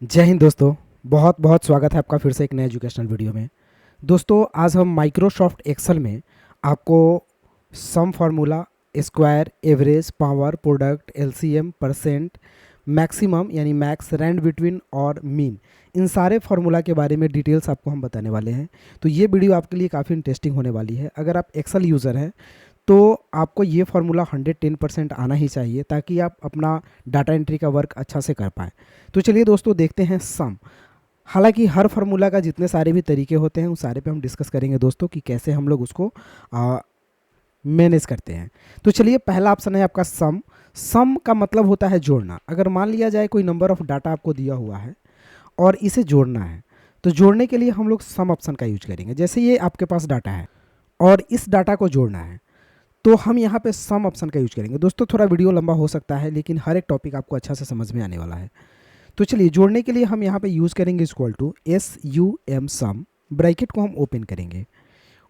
जय हिंद दोस्तों। बहुत बहुत स्वागत है आपका फिर से एक नए एजुकेशनल वीडियो में। दोस्तों आज हम माइक्रोसॉफ्ट एक्सेल में आपको सम formula, square, average, power, product, LCM, percent, maximum यानी मैक्स, रैंड बिटवीन और मीन, इन सारे फार्मूला के बारे में डिटेल्स आपको हम बताने वाले हैं। तो ये वीडियो आपके लिए काफ़ी इंटरेस्टिंग होने वाली है। अगर आप एक्सेल यूज़र हैं तो आपको ये फार्मूला 110% आना ही चाहिए ताकि आप अपना डाटा एंट्री का वर्क अच्छा से कर पाएँ। तो चलिए दोस्तों देखते हैं सम। हालांकि हर फार्मूला का जितने सारे भी तरीके होते हैं उन सारे पे हम डिस्कस करेंगे दोस्तों कि कैसे हम लोग उसको मैनेज करते हैं। तो चलिए पहला ऑप्शन है आपका सम। सम का मतलब होता है जोड़ना। अगर मान लिया जाए कोई नंबर ऑफ डाटा आपको दिया हुआ है और इसे जोड़ना है तो जोड़ने के लिए हम लोग सम ऑप्शन का यूज करेंगे। जैसे ये आपके पास डाटा है और इस डाटा को जोड़ना है तो हम यहाँ पे सम ऑप्शन का यूज करेंगे। दोस्तों थोड़ा वीडियो लंबा हो सकता है लेकिन हर एक टॉपिक आपको अच्छा से समझ में आने वाला है। तो चलिए जोड़ने के लिए हम यहाँ पे यूज़ करेंगे equal to SUM sum. Bracket को हम ओपन करेंगे।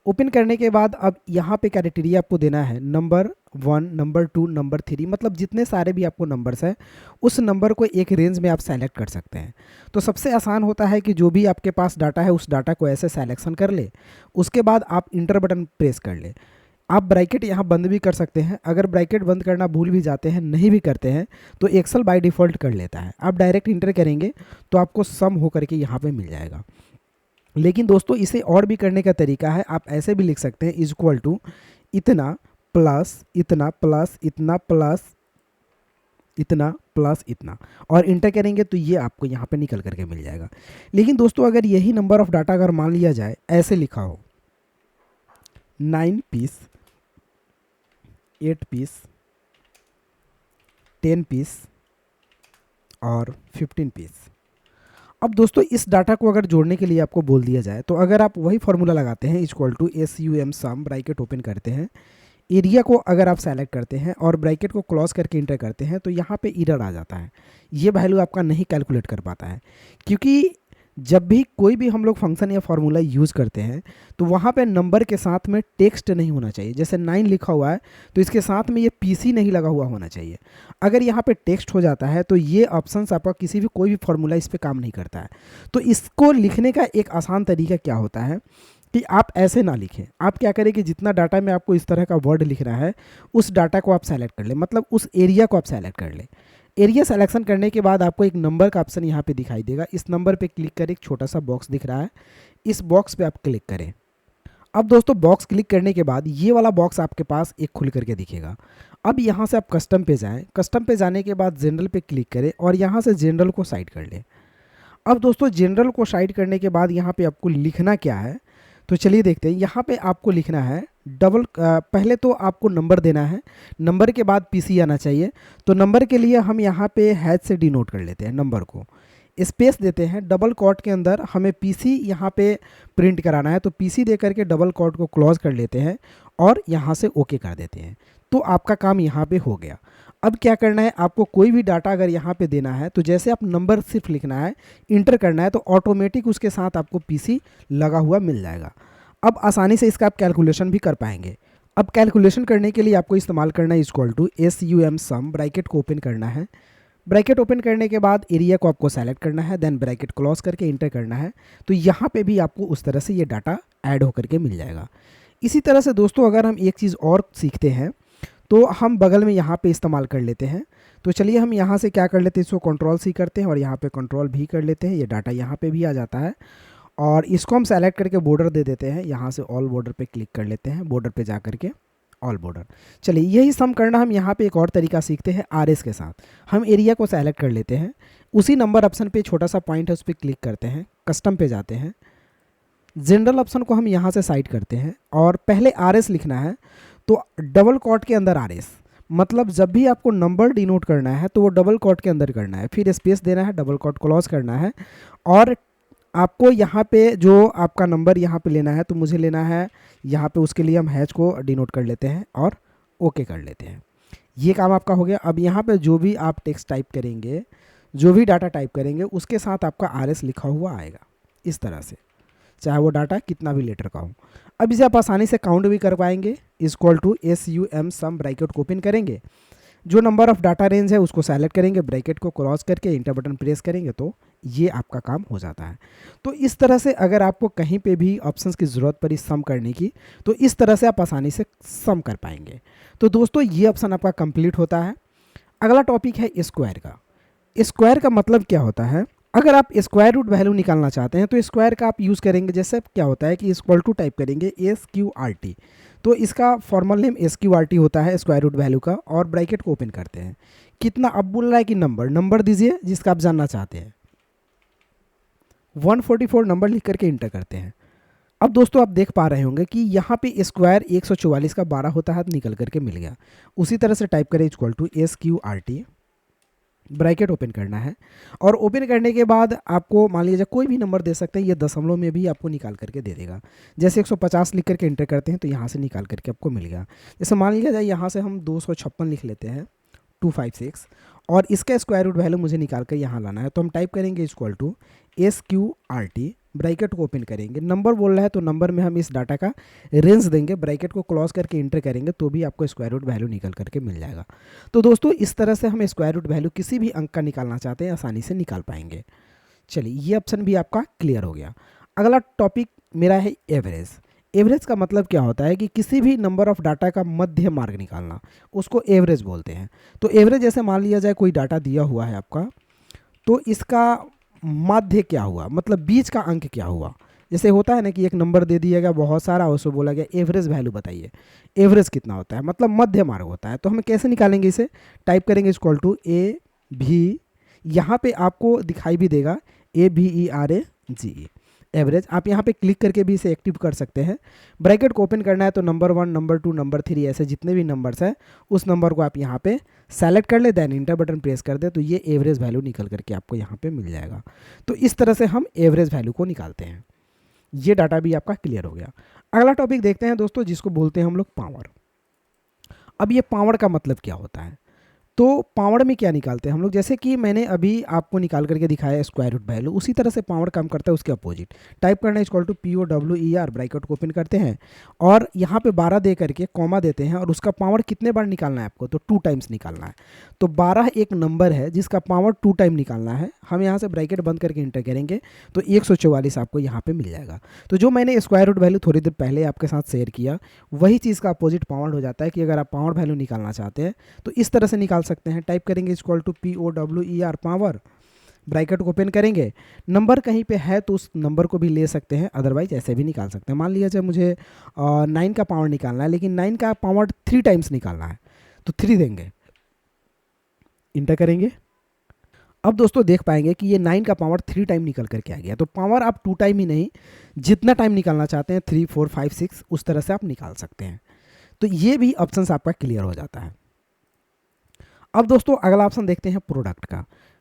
ओपन करने के बाद अब यहाँ पे क्राइटेरिया आपको देना है नंबर 1, नंबर 2, नंबर 3, मतलब जितने सारे भी आपको नंबर्स हैं उस नंबर को एक रेंज में आप सेलेक्ट कर सकते हैं। तो सबसे आसान होता है कि जो भी आपके पास डाटा है उस डाटा को ऐसे सेलेक्शन कर ले, उसके बाद आप इंटर बटन प्रेस कर ले। आप ब्रैकेट यहाँ बंद भी कर सकते हैं। अगर ब्रैकेट बंद करना भूल भी जाते हैं, नहीं भी करते हैं, तो एक्सेल बाय डिफ़ॉल्ट कर लेता है। आप डायरेक्ट इंटर करेंगे तो आपको सम होकर के यहाँ पे मिल जाएगा। लेकिन दोस्तों इसे और भी करने का तरीका है। आप ऐसे भी लिख सकते हैं इक्वल टू इतना प्लस इतना प्लस इतना प्लस इतना प्लस इतना, और इंटर करेंगे तो ये आपको यहाँ पे निकल करके मिल जाएगा। लेकिन दोस्तों अगर यही नंबर ऑफ डाटा अगर मान लिया जाए ऐसे लिखा हो 9 पीस, 8 पीस, 10 पीस और 15 पीस। अब दोस्तों इस डाटा को अगर जोड़ने के लिए आपको बोल दिया जाए तो अगर आप वही फार्मूला लगाते हैं equal to SUM sum, bracket open करते हैं, एरिया को अगर आप सेलेक्ट करते हैं और ब्रैकेट को क्लोज करके इंटर करते हैं तो यहाँ पे एरर आ जाता है। ये वैल्यू आपका नहीं कैलकुलेट कर पाता है, क्योंकि जब भी कोई भी हम लोग फंक्शन या फार्मूला यूज़ करते हैं तो वहाँ पे नंबर के साथ में टेक्स्ट नहीं होना चाहिए। जैसे 9 लिखा हुआ है तो इसके साथ में ये PC नहीं लगा हुआ होना चाहिए। अगर यहाँ पे टेक्स्ट हो जाता है तो ये ऑप्शंस आपका किसी भी कोई भी फार्मूला इस पर काम नहीं करता है। तो इसको लिखने का एक आसान तरीका क्या होता है कि आप ऐसे ना लिखें। आप क्या करें कि जितना डाटा में आपको इस तरह का वर्ड लिखना है उस डाटा को आप सेलेक्ट कर लें, मतलब उस एरिया को आप सेलेक्ट कर लें। एरिया सेलेक्शन करने के बाद आपको एक नंबर का ऑप्शन यहाँ पे दिखाई देगा। इस नंबर पे क्लिक करें, एक छोटा सा बॉक्स दिख रहा है, इस बॉक्स पे आप क्लिक करें। अब दोस्तों बॉक्स क्लिक करने के बाद ये वाला बॉक्स आपके पास एक खुल करके दिखेगा। अब यहाँ से आप कस्टम पे जाएं। कस्टम पे जाने के बाद जनरल पे क्लिक करें और यहाँ से जनरल को साइड कर लें। अब दोस्तों जनरल को साइड करने के बाद यहाँ पे आपको लिखना क्या है, तो चलिए देखते हैं। यहाँ पे आपको लिखना है पहले तो आपको नंबर देना है, नंबर के बाद PC आना चाहिए। तो नंबर के लिए हम यहाँ पे हैच से डिनोट कर लेते हैं, नंबर को स्पेस देते हैं, डबल कोट के अंदर हमें PC यहाँ पे प्रिंट कराना है तो PC दे करके डबल कोट को क्लोज कर लेते हैं और यहाँ से ओके कर देते हैं। तो आपका काम यहाँ पे हो गया। अब क्या करना है, आपको कोई भी डाटा अगर यहाँ पे देना है तो जैसे आप नंबर सिर्फ लिखना है, इंटर करना है, तो ऑटोमेटिक उसके साथ आपको PC लगा हुआ मिल जाएगा। अब आसानी से इसका आप कैलकुलेशन भी कर पाएंगे। अब कैलकुलेशन करने के लिए आपको इस्तेमाल करना है equal to SUM sum, bracket को ओपन करना है। ब्रैकेट ओपन करने के बाद एरिया को आपको सेलेक्ट करना है, देन ब्रैकेट क्लोज करके इंटर करना है। तो यहाँ पे भी आपको उस तरह से ये डाटा ऐड होकर के मिल जाएगा। इसी तरह से दोस्तों अगर हम एक चीज़ और सीखते हैं तो हम बगल में यहाँ पे इस्तेमाल कर लेते हैं। तो चलिए हम यहाँ से क्या कर लेते हैं, इसको Ctrl+C करते हैं और यहाँ पे Ctrl+V कर लेते हैं। ये डाटा यहाँ पे भी आ जाता है और इसको हम सेलेक्ट करके बॉर्डर दे देते हैं। यहाँ से ऑल बॉर्डर पे क्लिक कर लेते हैं, बॉर्डर पे जा करके ऑल बॉर्डर। चलिए यही सम करना हम यहाँ पे एक और तरीका सीखते हैं RS के साथ। हम एरिया को सेलेक्ट कर लेते हैं, उसी नंबर ऑप्शन पे छोटा सा पॉइंट है उस पर क्लिक करते हैं, कस्टम पे जाते हैं, जनरल ऑप्शन को हम यहाँ से साइड करते हैं और पहले RS लिखना है तो डबल कोट के अंदर RS, मतलब जब भी आपको नंबर डिनोट करना है तो वो डबल कोट के अंदर करना है, फिर स्पेस देना है, डबल कोट क्लोज करना है और आपको यहाँ पे जो आपका नंबर यहाँ पे लेना है तो मुझे लेना है यहाँ पे, उसके लिए हम हैच को डिनोट कर लेते हैं और ओके कर लेते हैं। ये काम आपका हो गया। अब यहाँ पे जो भी आप टेक्स्ट टाइप करेंगे, जो भी डाटा टाइप करेंगे उसके साथ आपका RS लिखा हुआ आएगा इस तरह से, चाहे वो डाटा कितना भी लेटर का हो। अब इसे आप आसानी से काउंट भी कर पाएंगे। Equal to SUM sum, bracket को ओपन करेंगे, जो नंबर ऑफ डाटा रेंज है उसको सेलेक्ट करेंगे, ब्रैकेट को क्रॉस करके इंटर बटन प्रेस करेंगे तो ये आपका काम हो जाता है। तो इस तरह से अगर आपको कहीं पे भी ऑप्शंस की ज़रूरत पड़ी सम करने की, तो इस तरह से आप आसानी से सम कर पाएंगे। तो दोस्तों ये ऑप्शन आपका कंप्लीट होता है। अगला टॉपिक है स्क्वायर का। स्क्वायर का मतलब क्या होता है? अगर आप स्क्वायर रूट वैल्यू निकालना चाहते हैं तो स्क्वायर का आप यूज़ करेंगे। जैसे क्या होता है कि इक्वल टू टाइप करेंगे SQRT, तो इसका फॉर्मल नेम SQRT होता है स्क्वायर रूट वैल्यू का, और ब्रैकेट को ओपन करते हैं। कितना अब बोल रहा है कि नंबर दीजिए जिसका आप जानना चाहते हैं। 144 नंबर लिख करके इंटर करते हैं। अब दोस्तों आप देख पा रहे होंगे कि यहाँ पे स्क्वायर 144 का 12 होता है, निकल करके मिल गया। उसी तरह से टाइप करें equal to SQRT, bracket open करना है, और ओपन करने के बाद आपको मान लीजिए कोई भी नंबर दे सकते हैं, ये दशमलव में भी आपको निकाल करके दे देगा। जैसे 150 लिख करके इंटर करते हैं तो यहाँ से निकाल करके आपको मिल गया। जैसे मान लिया जाए यहाँ से हम 256 लिख लेते हैं 256, और इसका स्क्वायर रूट वैल्यू मुझे निकाल कर यहाँ लाना है। तो हम टाइप करेंगे इक्वल टू SQRT, ब्रैकेट को ओपन करेंगे। नंबर बोल रहा है तो नंबर में हम इस डाटा का रेंज देंगे, ब्रैकेट को क्लोज करके इंटर करेंगे तो भी आपको स्क्वायर रूट वैल्यू निकल करके मिल जाएगा। तो दोस्तों इस तरह से हम स्क्वायर रूट वैल्यू किसी भी अंक का निकालना चाहते हैं आसानी से निकाल पाएंगे। चलिए ये ऑप्शन भी आपका क्लियर हो गया। अगला टॉपिक मेरा है एवरेज। एवरेज का मतलब क्या होता है कि किसी भी नंबर ऑफ डाटा का मध्य मार्ग निकालना, उसको एवरेज बोलते हैं। तो एवरेज जैसे मान लिया जाए कोई डाटा दिया हुआ है आपका, तो इसका माध्य क्या हुआ, मतलब बीच का अंक क्या हुआ। जैसे होता है ना कि एक नंबर दे दिया गया बहुत सारा, उसको बोला गया एवरेज वैल्यू बताइए, एवरेज कितना होता है, मतलब मध्य मार्ग होता है। तो हम कैसे निकालेंगे इसे? टाइप करेंगे इक्वल टू AB, यहाँ पे आपको दिखाई भी देगा AVERAGE, एवरेज। आप यहाँ पे क्लिक करके भी इसे एक्टिव कर सकते हैं। ब्रैकेट को ओपन करना है तो नंबर 1, नंबर 2, नंबर 3 ऐसे जितने भी नंबर्स हैं उस नंबर को आप यहाँ पे सेलेक्ट कर ले, देन इंटर बटन प्रेस कर दे, तो ये एवरेज वैल्यू निकल करके आपको यहाँ पे मिल जाएगा। तो इस तरह से हम एवरेज वैल्यू को निकालते हैं। ये डाटा भी आपका क्लियर हो गया। अगला टॉपिक देखते हैं दोस्तों, जिसको बोलते हैं हम लोग पावर। अब ये पावर का मतलब क्या होता है? तो पावर में क्या निकालते हैं हम लोग? जैसे कि मैंने अभी आपको निकाल करके दिखाया स्क्वायर रूट वैल्यू, उसी तरह से पावर काम करता है उसके अपोजिट। टाइप करना है इक्वल टू POWER, ब्रैकेट को ओपन करते हैं और यहाँ पे 12 दे करके कॉमा देते हैं, और उसका पावर कितने बार निकालना है आपको? तो 2 टाइम्स निकालना है। तो 12 एक नंबर है जिसका पावर 2 टाइम निकालना है। हम यहाँ से ब्रैकेट बंद करके इंटर करेंगे तो 144 आपको यहाँ पे मिल जाएगा। तो जो मैंने स्क्वायर रूट वैल्यू थोड़ी देर पहले आपके साथ शेयर किया, वही चीज़ का अपोजिट पावर हो जाता है कि अगर आप पावर वैल्यू निकालना चाहते हैं तो इस तरह से निकाल सकते हैं। टाइप करेंगे equal to POWER, power, bracket को ओपन करेंगे। नंबर कहीं पे है तो उस नंबर को भी ले सकते हैं, अदरवाइज ऐसे भी निकाल सकते हैं। मान लिया जाए मुझे 9 का पावर निकालना है, लेकिन 9 का पावर 3 टाइम्स निकालना है, तो 3 देंगे, इंटर करेंगे। अब दोस्तों देख पाएंगे कि ये 9 का पावर 3 टाइम निकल करके आ गया। तो पावर आप 2 टाइम ही नहीं, जितना टाइम निकालना चाहते हैं 3, 4, 5, 6 उस तरह से आप निकाल सकते हैं। तो ये भी ऑप्शन आपका क्लियर हो जाता है। अब दोस्तों अगला ऑप्शन देखते हैं प्रोडक्ट का।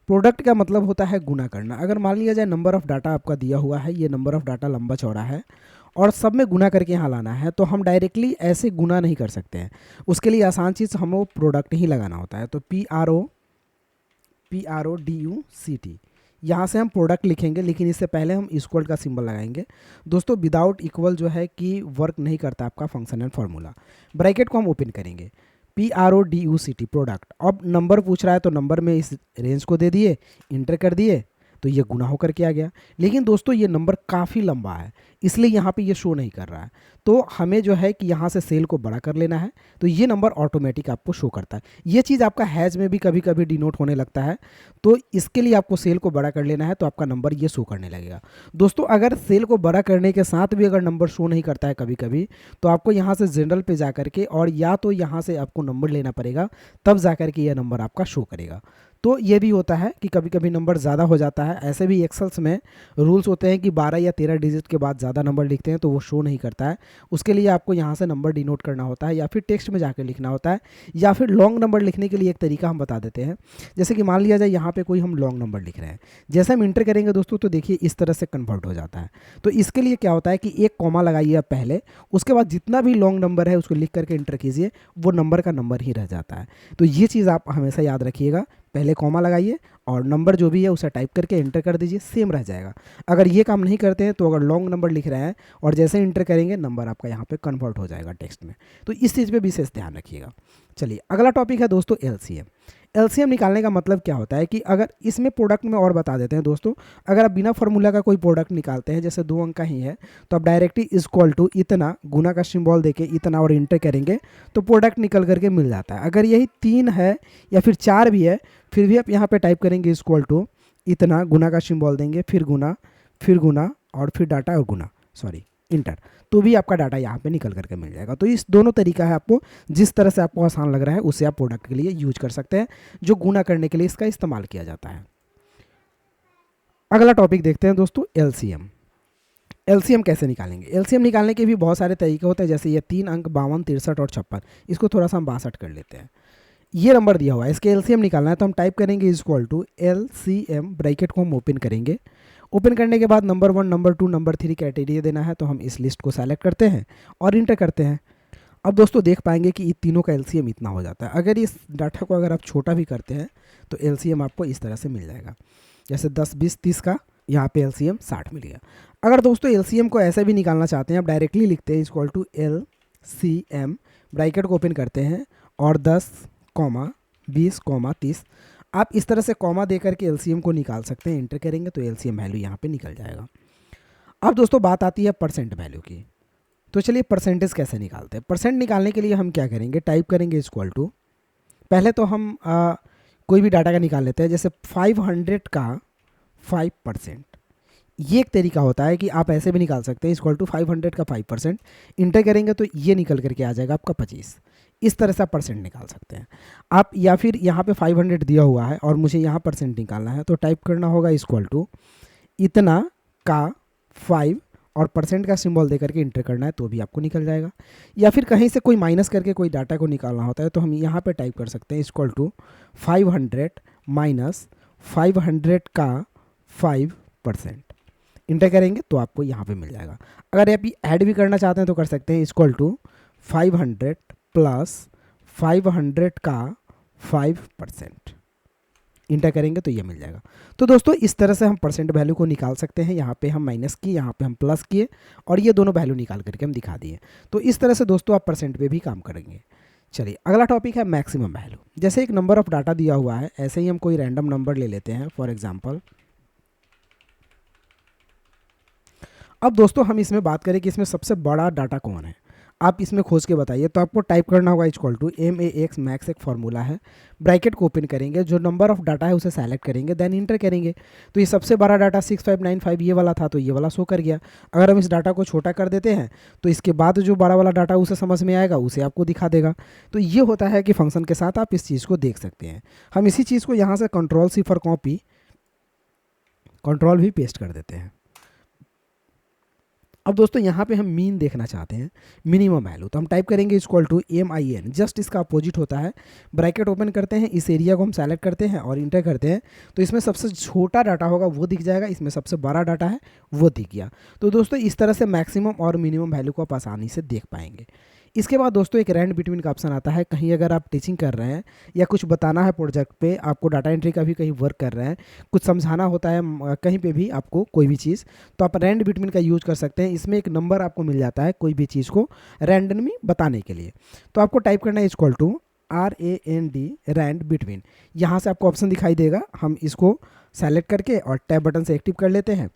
प्रोडक्ट का मतलब होता है गुना करना। अगर मान लिया जाए नंबर ऑफ डाटा आपका दिया हुआ है, ये नंबर ऑफ डाटा लंबा चौड़ा है और सब में गुना करके यहाँ लाना है, तो हम डायरेक्टली ऐसे गुना नहीं कर सकते हैं। उसके लिए आसान चीज़ हमें प्रोडक्ट ही लगाना होता है। तो PRODUCT, यहाँ से हम प्रोडक्ट लिखेंगे, लेकिन इससे पहले हम इक्वल का सिंबल लगाएंगे। दोस्तों विदाउट इक्वल जो है कि वर्क नहीं करता आपका फंक्शन एंड फार्मूला। ब्रैकेट को हम ओपन करेंगे, PRODUCT, प्रोडक्ट। अब नंबर पूछ रहा है तो नंबर में इस रेंज को दे दिए, इंटर कर दिए, तो ये गुना होकर के आ गया। लेकिन दोस्तों ये नंबर काफ़ी लंबा है, इसलिए यहाँ पे ये शो नहीं कर रहा है। तो हमें जो है कि यहाँ से सेल को बड़ा कर लेना है, तो ये नंबर ऑटोमेटिक आपको शो करता है। ये चीज़ आपका हैज में भी कभी कभी डिनोट होने लगता है, तो इसके लिए आपको सेल को बड़ा कर लेना है, तो आपका नंबर ये शो करने लगेगा। दोस्तों अगर सेल को बड़ा करने के साथ भी अगर नंबर शो नहीं करता है कभी कभी, तो आपको यहाँ से जनरल पे जा करके और या तो यहाँ से आपको नंबर लेना पड़ेगा, तब जा करके यह नंबर आपका शो करेगा। तो ये भी होता है कि कभी कभी नंबर ज़्यादा हो जाता है। ऐसे भी एक्सेल्स में रूल्स होते हैं कि 12 या 13 डिजिट के बाद ज़्यादा नंबर लिखते हैं तो वो शो नहीं करता है। उसके लिए आपको यहाँ से नंबर डिनोट करना होता है, या फिर टेक्स्ट में जाकर लिखना होता है, या फिर लॉन्ग नंबर लिखने के लिए एक तरीका हम बता देते हैं। जैसे कि मान लिया जाए यहाँ पे कोई हम लॉन्ग नंबर लिख रहे हैं, जैसे हम इंटर करेंगे दोस्तों तो देखिए इस तरह से कन्वर्ट हो जाता है। तो इसके लिए क्या होता है कि एक कॉमा लगाइए आप पहले, उसके बाद जितना भी लॉन्ग नंबर है उसको लिख करके इंटर कीजिए, वो नंबर का नंबर ही रह जाता है। तो ये चीज़ आप हमेशा याद रखिएगा, पहले कॉमा लगाइए और नंबर जो भी है उसे टाइप करके एंटर कर दीजिए, सेम रह जाएगा। अगर ये काम नहीं करते हैं तो अगर लॉन्ग नंबर लिख रहे हैं और जैसे इंटर करेंगे नंबर आपका यहाँ पे कन्वर्ट हो जाएगा टेक्स्ट में। तो इस चीज़ पे विशेष ध्यान रखिएगा। चलिए अगला टॉपिक है दोस्तों LCM। एलसीएम निकालने का मतलब क्या होता है कि अगर इसमें प्रोडक्ट में और बता देते हैं दोस्तों, अगर आप बिना फॉर्मूला का कोई प्रोडक्ट निकालते हैं, जैसे 2 अंक का ही है, तो आप डायरेक्टली इक्वल टू इतना गुना का सिंबल देके इतना और इंटर करेंगे तो प्रोडक्ट निकल करके मिल जाता है। अगर यही 3 है या फिर 4 भी है, फिर भी आप यहाँ पे टाइप करेंगे इक्वल टू इतना, गुना का सिंबल देंगे, फिर गुना और फिर डाटा और गुना, इंटर, तो भी आपका डाटा यहाँ पे निकल करके मिल जाएगा। तो इस दोनों तरीका है, आपको जिस तरह से आपको आसान लग रहा है उसे आप प्रोडक्ट के लिए यूज कर सकते हैं, जो गुना करने के लिए इसका इस्तेमाल किया जाता है। अगला टॉपिक देखते हैं दोस्तों, एलसीएम। एलसीएम कैसे निकालेंगे? एलसीएम निकालने के भी बहुत सारे तरीके होते हैं, जैसे ये 3 अंक 52, 63 और 56, इसको थोड़ा सा हम 62 कर लेते हैं। ये नंबर दिया हुआ है, इसके एलसीएम निकालना है, तो हम टाइप करेंगे इक्वल टू एलसीएम, ब्रैकेट को हम ओपन करेंगे। ओपन करने के बाद नंबर 1, नंबर 2, नंबर 3 क्राइटेरिया देना है, तो हम इस लिस्ट को सेलेक्ट करते हैं और इंटर करते हैं। अब दोस्तों देख पाएंगे कि इन तीनों का एलसीएम इतना हो जाता है। अगर इस डाटा को अगर आप छोटा भी करते हैं तो एलसीएम आपको इस तरह से मिल जाएगा, जैसे 10, 20, 30 का यहाँ पे एलसीएम 60 मिल गया। अगर दोस्तों एलसीएम को ऐसे भी निकालना चाहते हैं, आप डायरेक्टली लिखते हैं इक्वल टू एलसीएम, ब्रैकेट को ओपन करते हैं और 10, 20, 30, आप इस तरह से कॉमा दे करके एलसीएम को निकाल सकते हैं। इंटर करेंगे तो एलसीएम वैल्यू यहाँ पे निकल जाएगा। अब दोस्तों बात आती है परसेंट वैल्यू की, तो चलिए परसेंटेज कैसे निकालते हैं। परसेंट निकालने के लिए हम क्या करेंगे, टाइप करेंगे इक्वल टू, पहले तो हम कोई भी डाटा का निकाल लेते हैं, जैसे 500 का 5%। ये एक तरीका होता है कि आप ऐसे भी निकाल सकते हैं, इक्वल टू 500 का 5%, इंटर करेंगे तो ये निकल करके आ जाएगा आपका 25। इस तरह से आप परसेंट निकाल सकते हैं आप, या फिर यहाँ पे 500 दिया हुआ है और मुझे यहाँ परसेंट निकालना है, तो टाइप करना होगा इक्वल टू इतना का 5 और परसेंट का सिंबल दे करके इंटर करना है, तो भी आपको निकल जाएगा। या फिर कहीं से कोई माइनस करके कोई डाटा को निकालना होता है, तो हम यहाँ पे टाइप कर सकते हैं इक्वल टू 500 माइनस 500 का 5%, इंटर करेंगे तो आपको यहाँ पे मिल जाएगा। अगर आप ऐड भी करना चाहते हैं तो कर सकते हैं इक्वल टू 500 प्लस 500 का 5%, इंटर करेंगे तो ये मिल जाएगा। तो दोस्तों इस तरह से हम परसेंट वैल्यू को निकाल सकते हैं। यहाँ पे हम माइनस किए, यहाँ पे हम प्लस किए और ये दोनों वैल्यू निकाल करके हम दिखा दिए। तो इस तरह से दोस्तों आप परसेंट पे भी काम करेंगे। चलिए अगला टॉपिक है मैक्सिमम वैल्यू। जैसे एक नंबर ऑफ डाटा दिया हुआ है, ऐसे ही हम कोई रैंडम नंबर ले लेते हैं, फॉर एग्जाम्पल। अब दोस्तों हम इसमें बात करें कि इसमें सबसे बड़ा डाटा कौन है, आप इसमें खोज के बताइए। तो आपको टाइप करना होगा इक्वल टू MAX, मैक्स एक फार्मूला है, ब्रैकेट को ओपन करेंगे, जो नंबर ऑफ डाटा है उसे सेलेक्ट करेंगे, देन इंटर करेंगे। तो ये सबसे बड़ा डाटा 6595 ये वाला था, तो ये वाला शो कर गया। अगर हम इस डाटा को छोटा कर देते हैं तो इसके बाद जो बड़ा वाला डाटा उसे समझ में आएगा उसे आपको दिखा देगा। तो ये होता है कि फंक्शन के साथ आप इस चीज़ को देख सकते हैं। हम इसी चीज़ को यहाँ से कंट्रोल-C फॉर कॉपी, कंट्रोल भी पेस्ट कर देते हैं। अब दोस्तों यहाँ पे हम मीन देखना चाहते हैं, मिनिमम वैल्यू, तो हम टाइप करेंगे इक्वल टू MIN, जस्ट इसका अपोजिट होता है। ब्रैकेट ओपन करते हैं, इस एरिया को हम सेलेक्ट करते हैं और इंटर करते हैं, तो इसमें सबसे छोटा डाटा होगा वो दिख जाएगा, इसमें सबसे बड़ा डाटा है वो दिख गया। तो दोस्तों इस तरह से मैक्सिमम और मिनिमम वैल्यू को आप आसानी से देख पाएंगे। इसके बाद दोस्तों एक रैंड बिटवीन का ऑप्शन आता है। कहीं अगर आप टीचिंग कर रहे हैं या कुछ बताना है प्रोजेक्ट पे, आपको डाटा एंट्री का भी कहीं वर्क कर रहे हैं, कुछ समझाना होता है कहीं पे भी आपको कोई भी चीज़, तो आप रैंड बिटवीन का यूज़ कर सकते हैं। इसमें एक नंबर आपको मिल जाता है कोई भी चीज़ को रैंडमली बताने के लिए। तो आपको टाइप करना है equal to RAND, rand between. यहाँ से आपको ऑप्शन दिखाई देगा, हम इसको सेलेक्ट करके और टैब बटन से एक्टिव कर लेते हैं।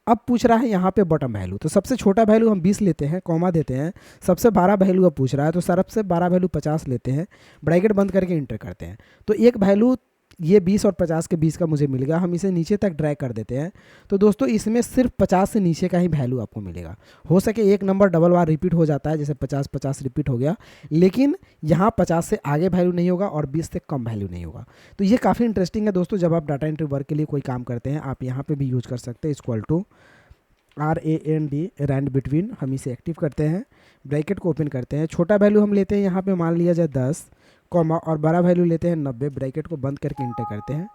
अब पूछ रहा है यहाँ पे बॉटम वैल्यू, तो सबसे छोटा वैल्यू हम 20 लेते हैं, कॉमा देते हैं। सबसे बड़ा वैल्यू अब पूछ रहा है, तो सबसे बड़ा वैल्यू 50 लेते हैं, ब्रैकेट बंद करके इंटर करते हैं। तो एक वैल्यू ये 20 और 50 के बीच का मुझे मिल गया, हम इसे नीचे तक ड्रैग कर देते हैं। तो दोस्तों इसमें सिर्फ 50 से नीचे का ही वैल्यू आपको मिलेगा। हो सके एक नंबर डबल बार रिपीट हो जाता है, जैसे 50-50 रिपीट हो गया, लेकिन यहाँ 50 से आगे वैल्यू नहीं होगा और 20 से कम वैल्यू नहीं होगा। तो ये काफ़ी इंटरेस्टिंग है दोस्तों। जब आप डाटा एंट्री वर्क के लिए कोई काम करते हैं, आप यहाँ पर भी यूज़ कर सकते हैं। Equal to RAND, rand between, हम इसे एक्टिव करते हैं, ब्रैकेट को ओपन करते हैं। छोटा वैल्यू हम लेते हैं यहाँ पे, मान लिया जाए 10, कॉमा, और बड़ा वैल्यू लेते हैं 90, ब्रैकेट को बंद करके इंटर करते हैं।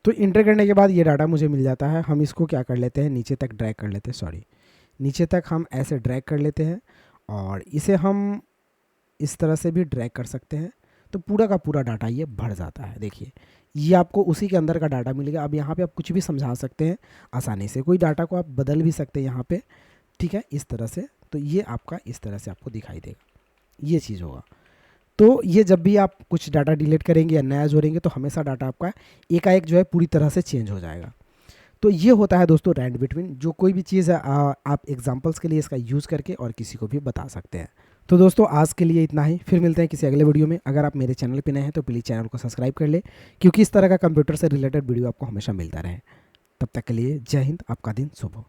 तो इंटर करने के बाद ये डाटा मुझे मिल जाता है। हम इसको क्या कर लेते हैं, नीचे तक ड्रैग कर लेते हैं, नीचे तक हम ऐसे ड्रैग कर लेते हैं और इसे हम इस तरह से भी ड्रैग कर सकते हैं। तो पूरा का पूरा डाटा ये भर जाता है। देखिए ये आपको उसी के अंदर का डाटा मिलेगा। अब यहाँ पे आप कुछ भी समझा सकते हैं आसानी से, कोई डाटा को आप बदल भी सकते हैं यहाँ पे, ठीक है, इस तरह से तो ये आपका इस तरह से आपको दिखाई देगा, ये चीज़ होगा। तो ये जब भी आप कुछ डाटा डिलीट करेंगे या नया जोड़ेंगे तो हमेशा डाटा आपका एकाएक जो है पूरी तरह से चेंज हो जाएगा। तो ये होता है दोस्तों रैंड बिटवीन, जो कोई भी चीज़ है आप एग्जांपल्स के लिए इसका यूज़ करके और किसी को भी बता सकते हैं। तो दोस्तों आज के लिए इतना ही, फिर मिलते हैं किसी अगले वीडियो में। अगर आप मेरे चैनल पे नए हैं तो प्लीज़ चैनल को सब्सक्राइब कर ले, क्योंकि इस तरह का कंप्यूटर से रिलेटेड वीडियो आपको हमेशा मिलता रहे। तब तक के लिए जय हिंद, आपका दिन शुभ हो।